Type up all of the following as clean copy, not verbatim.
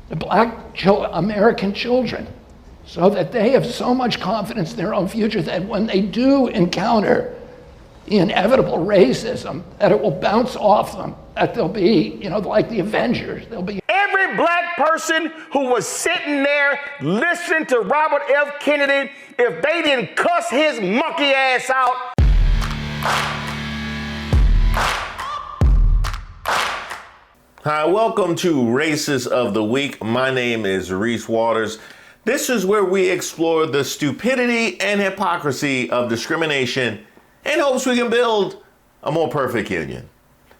the American children, so that they have so much confidence in their own future that when they do encounter the inevitable racism, that it will bounce off them, that they'll be, like the Avengers. They'll be. Every black person who was sitting there listening to Robert F. Kennedy, if they didn't cuss his monkey ass out. Hi, welcome to Racist of the Week. My name is Reese Waters. This is where we explore the stupidity and hypocrisy of discrimination in hopes we can build a more perfect union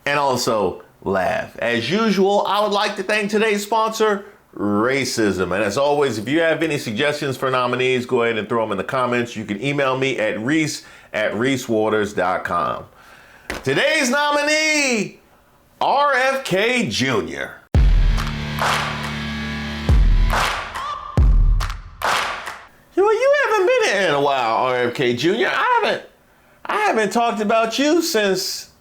and also laugh. As usual, I would like to thank today's sponsor, Racism. And as always, if you have any suggestions for nominees, go ahead and throw them in the comments. You can email me at reese@reesewaters.com. Today's nominee, RFK Jr. You haven't been here in a while, RFK Jr. I haven't talked about you since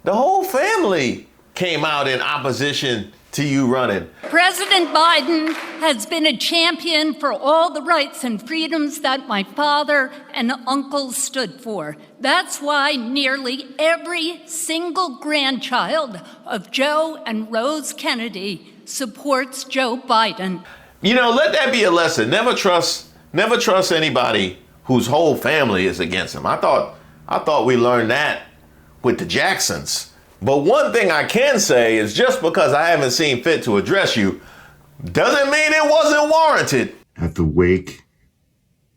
the whole family came out in opposition to you running. President Biden has been a champion for all the rights and freedoms that my father and uncle stood for. That's why nearly every single grandchild of Joe and Rose Kennedy supports Joe Biden. Let that be a lesson. Never trust anybody whose whole family is against him. I thought we learned that with the Jacksons. But one thing I can say is just because I haven't seen fit to address you doesn't mean it wasn't warranted. At the wake,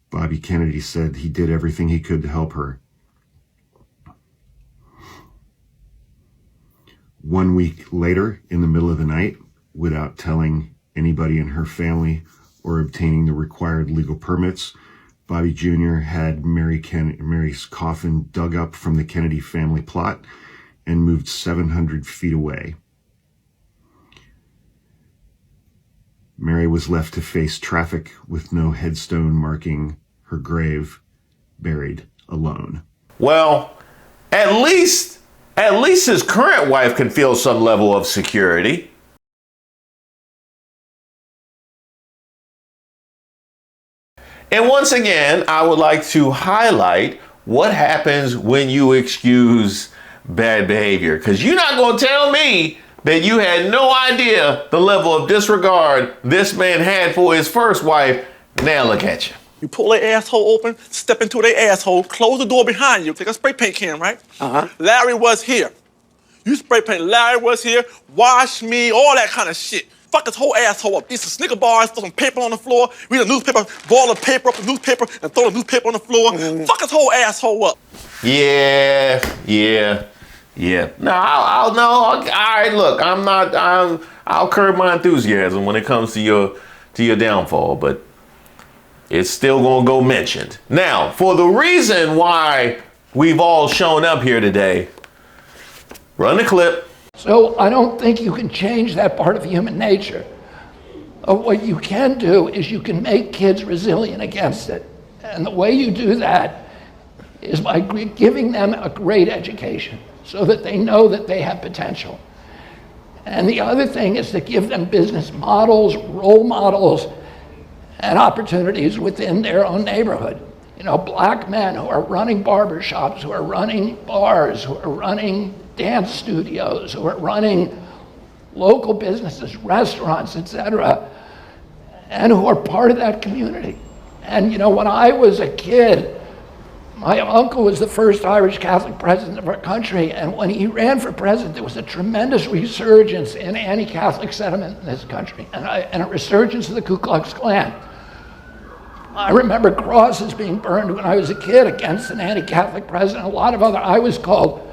Bobby Kennedy said he did everything he could to help her. 1 week later, in the middle of the night, without telling anybody in her family or obtaining the required legal permits, Bobby Jr. had Mary's coffin dug up from the Kennedy family plot and moved 700 feet away. Mary was left to face traffic with no headstone marking her grave, buried alone. Well, at least his current wife can feel some level of security. And once again, I would like to highlight what happens when you excuse bad behavior. Because you're not going to tell me that you had no idea the level of disregard this man had for his first wife. Now look at you. You pull their asshole open, step into their asshole, close the door behind you, take a spray paint can, right? Larry was here. You spray paint, Larry was here, wash me, all that kind of shit. Fuck his whole asshole up. Eat some Snicker bars, throw some paper on the floor, read a newspaper, ball of paper up the newspaper, and throw the newspaper on the floor. Fuck his whole asshole up. Yeah. No, all right, look, I'll curb my enthusiasm when it comes to your downfall, but it's still gonna go mentioned. Now, for the reason why we've all shown up here today, run the clip. So I don't think you can change that part of human nature. What you can do is you can make kids resilient against it. And the way you do that is by giving them a great education so that they know that they have potential. And the other thing is to give them business models, role models, and opportunities within their own neighborhood. Black men who are running barbershops, who are running bars, who are running dance studios, who are running local businesses, restaurants, etc., and who are part of that community. And when I was a kid, my uncle was the first Irish Catholic president of our country, and when he ran for president, there was a tremendous resurgence in anti-Catholic sentiment in this country, and a resurgence of the Ku Klux Klan. I remember crosses being burned when I was a kid against an anti-Catholic president. I was called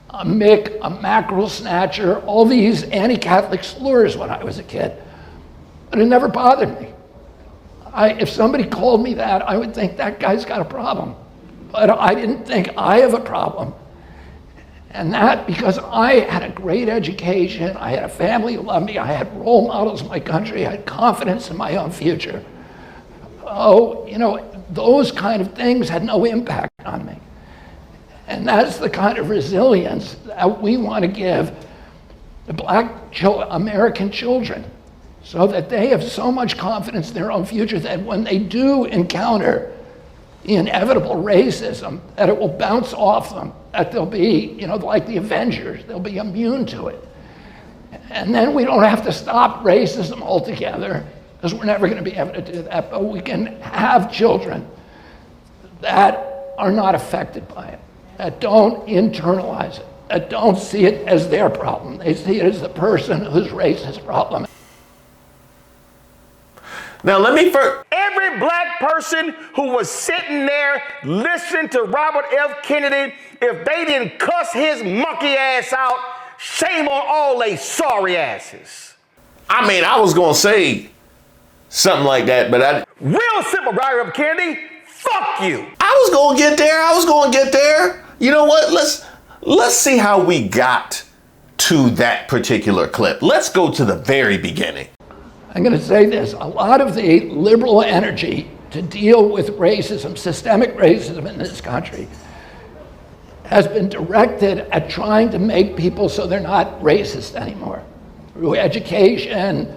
a Mick, a mackerel snatcher, all these anti-Catholic slurs when I was a kid. But it never bothered me. If somebody called me that, I would think that guy's got a problem. But I didn't think I have a problem. And that because I had a great education, I had a family who loved me, I had role models in my country, I had confidence in my own future. Those kind of things had no impact on me. And that's the kind of resilience that we want to give the American children, so that they have so much confidence in their own future that when they do encounter the inevitable racism, that it will bounce off them, that they'll be, like the Avengers, they'll be immune to it. And then we don't have to stop racism altogether, because we're never going to be able to do that, but we can have children that are not affected by it, that don't internalize it, that don't see it as their problem. They see it as the person whose race is a problem. Now, let me first. Every black person who was sitting there listening to Robert F. Kennedy, if they didn't cuss his monkey ass out, shame on all they sorry asses. I mean, I was going to say something like that, but Real simple, Robert F. Kennedy, fuck you. I was going to get there. You know what? Let's see how we got to that particular clip. Let's go to the very beginning. I'm going to say this, a lot of the liberal energy to deal with racism, systemic racism in this country, has been directed at trying to make people so they're not racist anymore. Through education,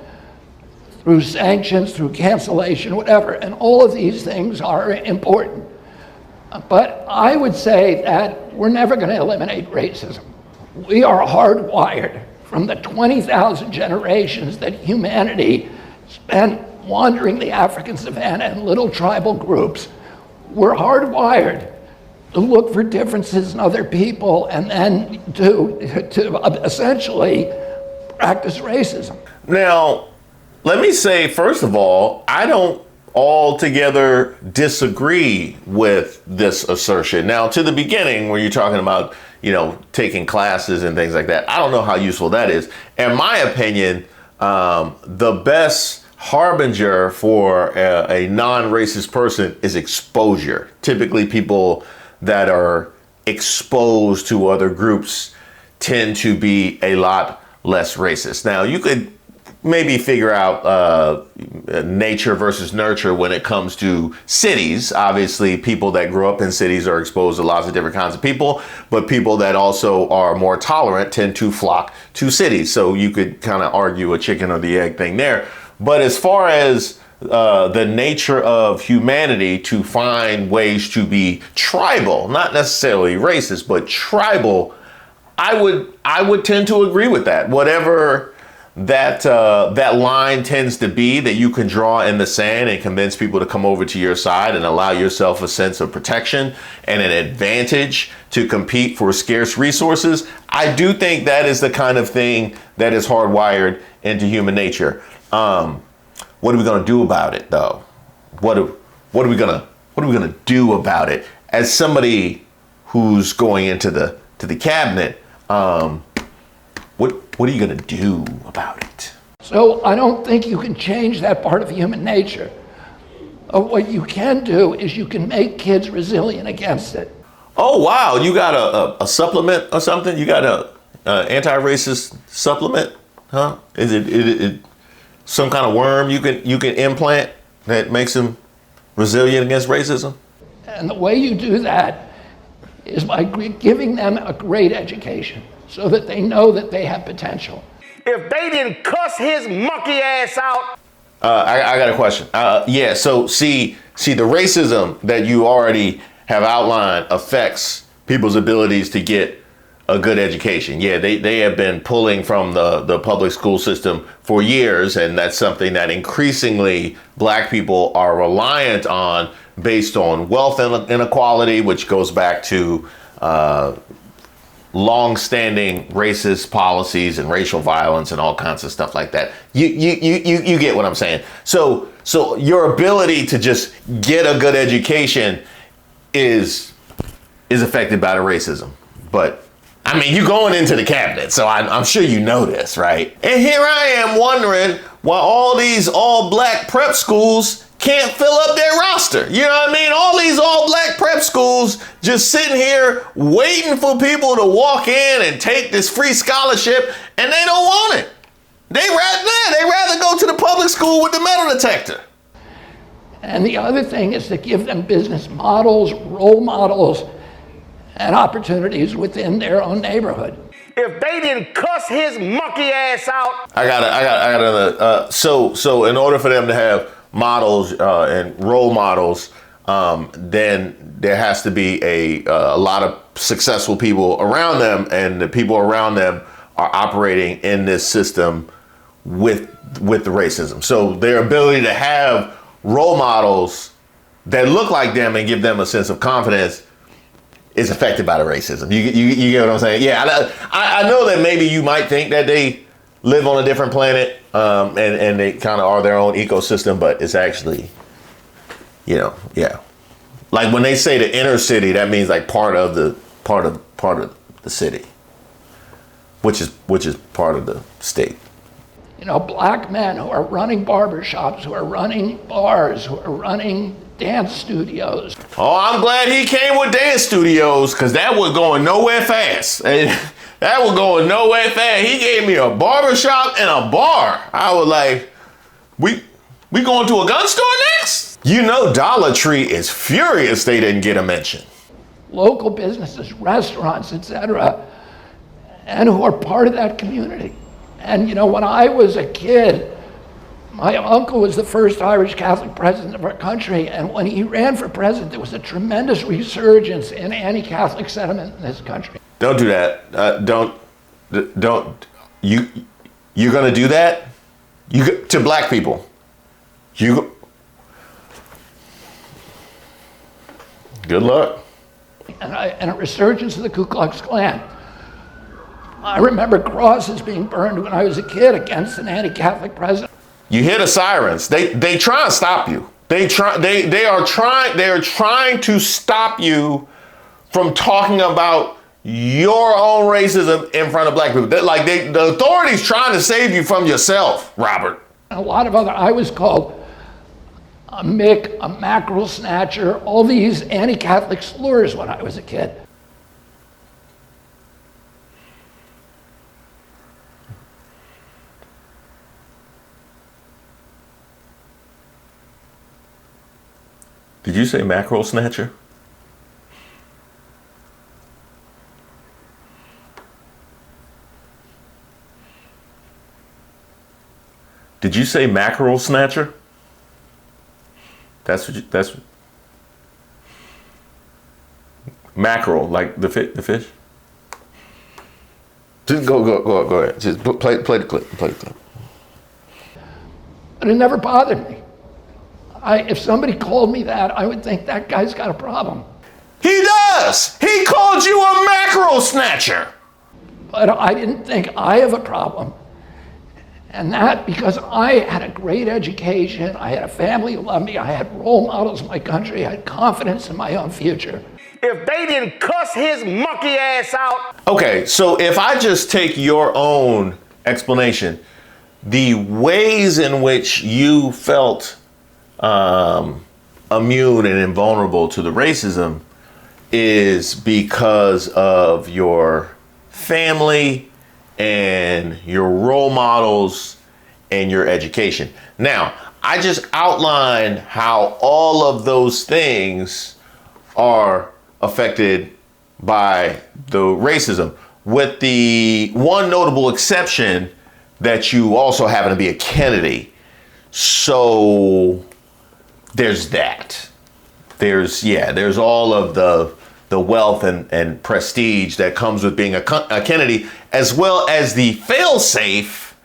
through sanctions, through cancellation, whatever. And all of these things are important. But I would say that we're never going to eliminate racism. We are hardwired from the 20,000 generations that humanity spent wandering the African savannah in little tribal groups. We're hardwired to look for differences in other people and then to essentially practice racism. Now, let me say, first of all, I don't altogether disagree with this assertion. Now, to the beginning, where you're talking about, taking classes and things like that, I don't know how useful that is. In my opinion, the best harbinger for a non-racist person is exposure. Typically, people that are exposed to other groups tend to be a lot less racist. Now, you could maybe figure out nature versus nurture when it comes to cities. Obviously, people that grow up in cities are exposed to lots of different kinds of people, but people that also are more tolerant tend to flock to cities. So you could kind of argue a chicken or the egg thing there. But as far as the nature of humanity to find ways to be tribal, not necessarily racist, but tribal, I would tend to agree with that. Whatever that line tends to be that you can draw in the sand and convince people to come over to your side and allow yourself a sense of protection and an advantage to compete for scarce resources. I do think that is the kind of thing that is hardwired into human nature. What are we going to do about it, though? What are we gonna do about it? As somebody who's going into the cabinet, what are you going to do about it? So I don't think you can change that part of human nature. What you can do is you can make kids resilient against it. Oh, wow. You got a supplement or something? You got a anti-racist supplement? Huh? Is it some kind of worm you can implant that makes them resilient against racism? And the way you do that is by giving them a great education, so that they know that they have potential. If they didn't cuss his monkey ass out. I got a question. So see the racism that you already have outlined affects people's abilities to get a good education. Yeah, they have been pulling from the public school system for years, and that's something that increasingly black people are reliant on based on wealth inequality, which goes back to long-standing racist policies and racial violence and all kinds of stuff like that. You get what I'm saying. So your ability to just get a good education is affected by the racism. But I mean, you're going into the cabinet, so I'm sure you know this, right? And here I am wondering why all these all-black prep schools can't fill up their roster. You know what I mean? All these all-black prep schools just sitting here waiting for people to walk in and take this free scholarship, and they don't want it. They'd rather go to the public school with the metal detector. And the other thing is to give them business models, role models, and opportunities within their own neighborhood. if they didn't cuss his monkey ass out. I got another. So in order for them to have models and role models, then there has to be a lot of successful people around them, and the people around them are operating in this system with the racism. So their ability to have role models that look like them and give them a sense of confidence is affected by the racism. You get what I'm saying? Yeah, I know that maybe you might think that they live on a different planet, and they kind of are their own ecosystem, but it's actually, yeah. Like when they say the inner city, that means like part of the city, which is part of the state. Black men who are running barbershops, who are running bars, who are running dance studios. Oh, I'm glad he came with dance studios, because that was going nowhere fast. That was going nowhere fast. He gave me a barbershop and a bar. I was like, we going to a gun store next? Dollar Tree is furious they didn't get a mention. Local businesses, restaurants, etc., and who are part of that community. And when I was a kid, my uncle was the first Irish Catholic president of our country, and when he ran for president, there was a tremendous resurgence in anti-Catholic sentiment in this country. Don't do that. You're gonna do that? To black people. Good luck. And a resurgence of the Ku Klux Klan. I remember crosses being burned when I was a kid against an anti-Catholic president. You hear the sirens. They try and stop you. They are trying to stop you from talking about your own racism in front of black people. The authorities trying to save you from yourself, Robert. A lot of I was called a Mick, a mackerel snatcher, all these anti-Catholic slurs when I was a kid. Did you say mackerel snatcher? Did you say mackerel snatcher? That's mackerel, like the fish. Just go ahead. Just play the clip. But it never bothered me. If somebody called me that, I would think that guy's got a problem. He does. He called you a mackerel snatcher. But I didn't think I have a problem. And that because I had a great education, I had a family who loved me, I had role models in my country, I had confidence in my own future. If they didn't cuss his monkey ass out. Okay, so if I just take your own explanation, the ways in which you felt immune and invulnerable to the racism is because of your family and your role models and your education. Now, I just outlined how all of those things are affected by the racism, with the one notable exception that you also happen to be a Kennedy. So there's that. There's all of the wealth and prestige that comes with being a Kennedy, as well as the fail-safe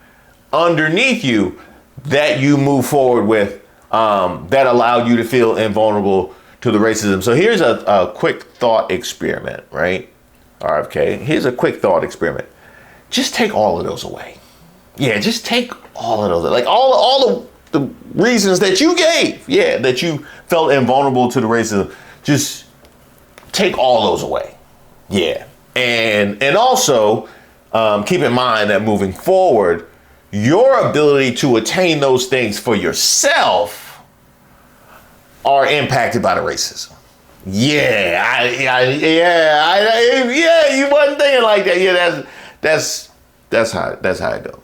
underneath you that you move forward with, that allowed you to feel invulnerable to the racism. So here's a quick thought experiment, right? RFK, here's a quick thought experiment. Just take all of those away. Yeah, just take all of those, like all of the reasons that you gave, that you felt invulnerable to the racism. Just take all those away. Yeah. And also keep in mind that moving forward, your ability to attain those things for yourself are impacted by the racism. Yeah, you wasn't thinking like that. Yeah, that's how it goes.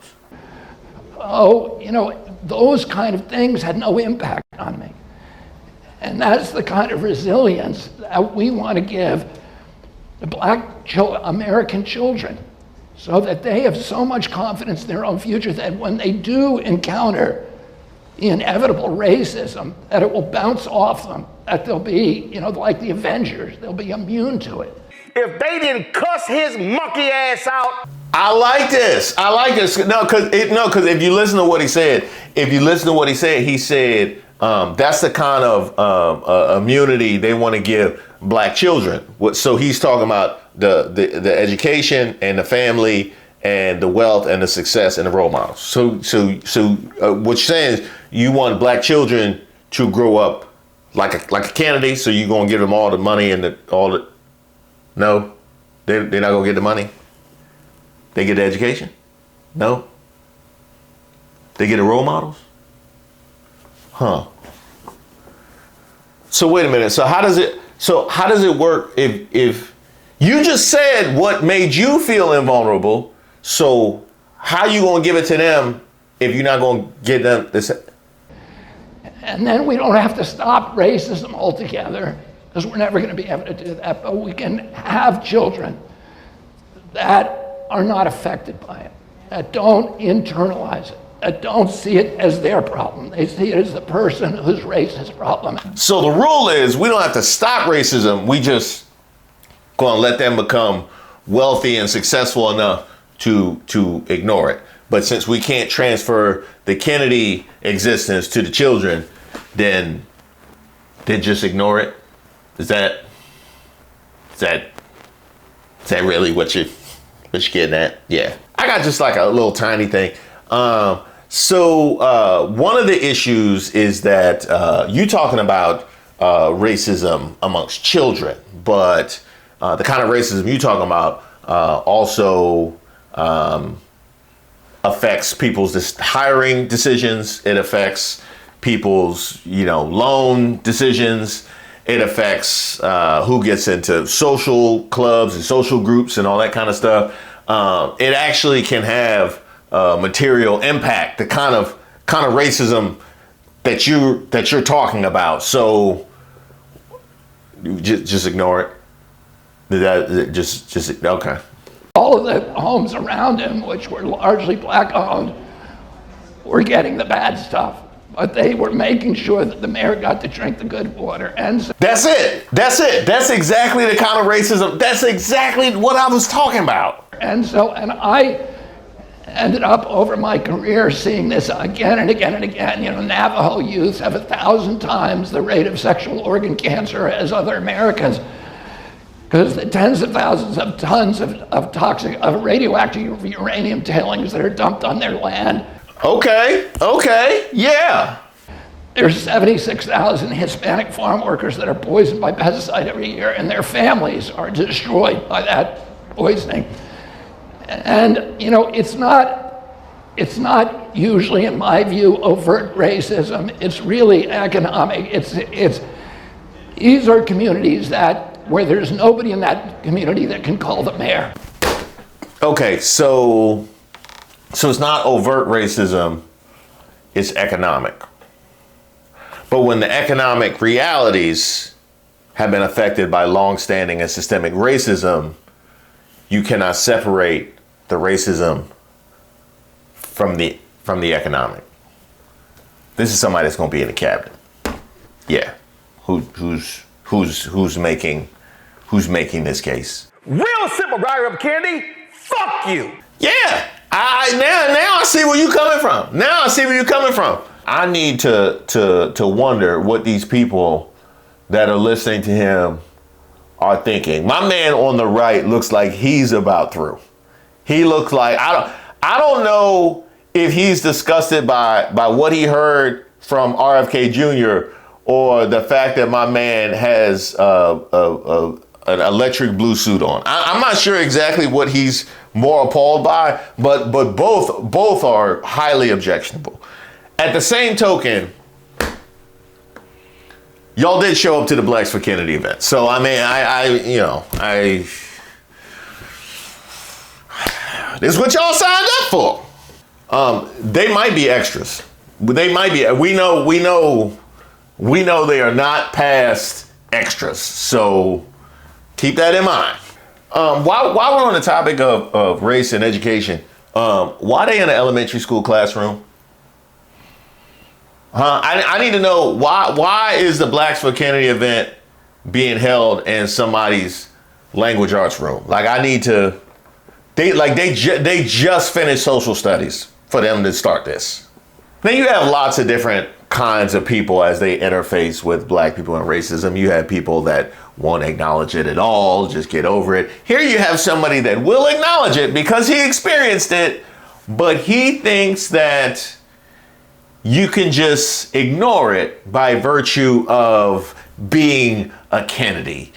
Oh, those kind of things had no impact on me. And that's the kind of resilience that we want to give the Black American children, so that they have so much confidence in their own future that when they do encounter the inevitable racism, that it will bounce off them, that they'll be, like the Avengers, they'll be immune to it. If they didn't cuss his monkey ass out. I like this. No, because if you listen to what he said, he said that's the kind of immunity they want to give black children. So he's talking about the education and the family and the wealth and the success and the role models. So what you're saying is you want black children to grow up like a Kennedy. So you're gonna give them all the money and no, they're not gonna get the money. They get the education? No. They get the role models? Huh. So wait a minute. So how does it work if you just said what made you feel invulnerable? So how you gonna give it to them if you're not gonna give them this? And then we don't have to stop racism altogether, because we're never going to be able to do that. But we can have children that are not affected by it, that don't internalize it, that don't see it as their problem. They see it as the person whose race is problem. So the rule is we don't have to stop racism. We just going to let them become wealthy and successful enough to ignore it. But since we can't transfer the Kennedy existence to the children, then just ignore it. Is that really what you're getting at? Yeah. I got just like a little tiny thing. So one of the issues is that you talking about racism amongst children, but the kind of racism you talking about also affects people's hiring decisions. It affects people's, loan decisions. It affects who gets into social clubs and social groups and all that kind of stuff. It actually can have material impact, the kind of racism that you're talking about. So just ignore it. Just okay. All of the homes around him, which were largely black owned, were getting the bad stuff. But they were making sure that the mayor got to drink the good water. And so That's it. That's exactly the kind of racism. That's exactly what I was talking about. And I ended up over my career seeing this again and again and again. Navajo youths have 1,000 times the rate of sexual organ cancer as other Americans, because the tens of thousands of tons of toxic, of radioactive uranium tailings that are dumped on their land. Okay, yeah. There's 76,000 Hispanic farm workers that are poisoned by pesticide every year, and their families are destroyed by that poisoning. And it's not usually, in my view, overt racism. It's really economic. These are communities where there's nobody in that community that can call the mayor. Okay, so it's not overt racism, it's economic. But when the economic realities have been affected by long-standing and systemic racism, you cannot separate the racism from the economic. This is somebody that's going to be in the cabinet. Yeah. Who's making this case? Real simple, Robert F. Kennedy. Fuck you. Yeah. Now I see where you're coming from. I need to wonder what these people that are listening to him are thinking. My man on the right looks like he's about through. He looks like I don't know if he's disgusted by what he heard from RFK Jr. or the fact that my man has an electric blue suit on. I'm not sure exactly what he's more appalled by, but both are highly objectionable. At the same token, y'all did show up to the Blacks for Kennedy event. So I mean, this is what y'all signed up for. They might be extras. They might be. We know they are not past extras. So keep that in mind. While we're on the topic of race and education, why they in an elementary school classroom? I need to know why is the Blacks for Kennedy event being held in somebody's language arts room? Like I need to, they just finished social studies for them to start this. Then you have lots of different kinds of people as they interface with black people and racism. You have people that won't acknowledge it at all, just get over it. Here you have somebody that will acknowledge it because he experienced it, but he thinks that you can just ignore it by virtue of being a Kennedy,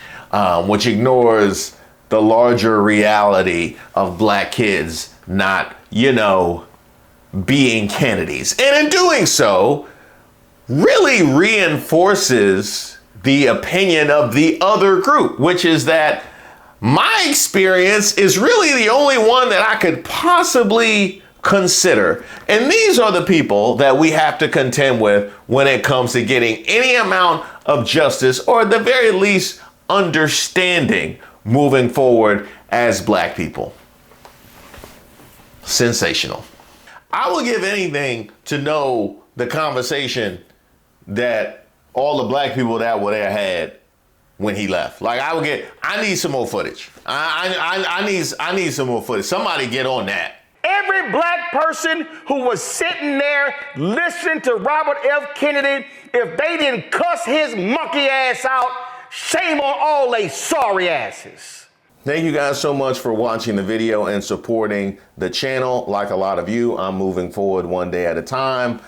which ignores the larger reality of black kids not, being Kennedys. And in doing so, really reinforces the opinion of the other group, which is that my experience is really the only one that I could possibly consider. And these are the people that we have to contend with when it comes to getting any amount of justice, or at the very least, understanding moving forward as black people. Sensational. I would give anything to know the conversation that all the black people that were there had when he left. Like I need some more footage. I need some more footage. Somebody get on that. Every black person who was sitting there listening to Robert F. Kennedy, if they didn't cuss his monkey ass out, shame on all they sorry asses. Thank you guys so much for watching the video and supporting the channel. Like a lot of you, I'm moving forward one day at a time.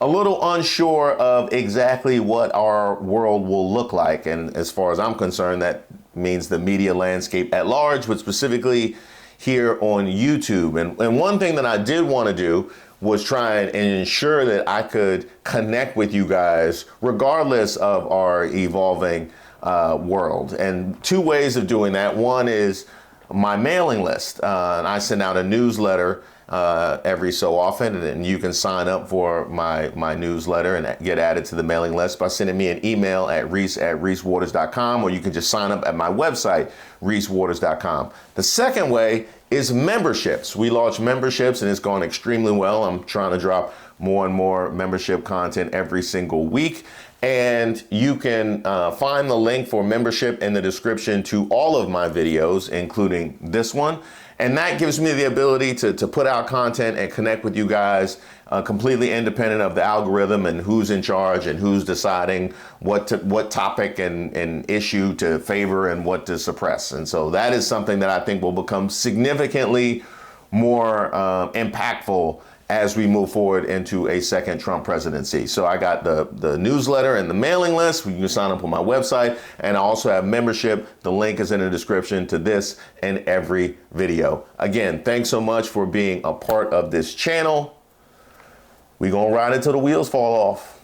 A little unsure of exactly what our world will look like. And as far as I'm concerned, that means the media landscape at large, but specifically here on YouTube. And one thing that I did want to do was try and ensure that I could connect with you guys regardless of our evolving world. And two ways of doing that. One is my mailing list. And I send out a newsletter every so often, and you can sign up for my newsletter and get added to the mailing list by sending me an email at reese@reesewaters.com, or you can just sign up at my website, reesewaters.com. The second way is memberships. We launched memberships and it's gone extremely well. I'm trying to drop more and more membership content every single week. And you can find the link for membership in the description to all of my videos, including this one. And that gives me the ability to put out content and connect with you guys completely independent of the algorithm and who's in charge and who's deciding what topic and issue to favor and what to suppress. And so that is something that I think will become significantly more impactful as we move forward into a second Trump presidency. So I got the newsletter and the mailing list. You can sign up on my website, and I also have membership. The link is in the description to this and every video. Again, thanks so much for being a part of this channel. We gonna ride until the wheels fall off.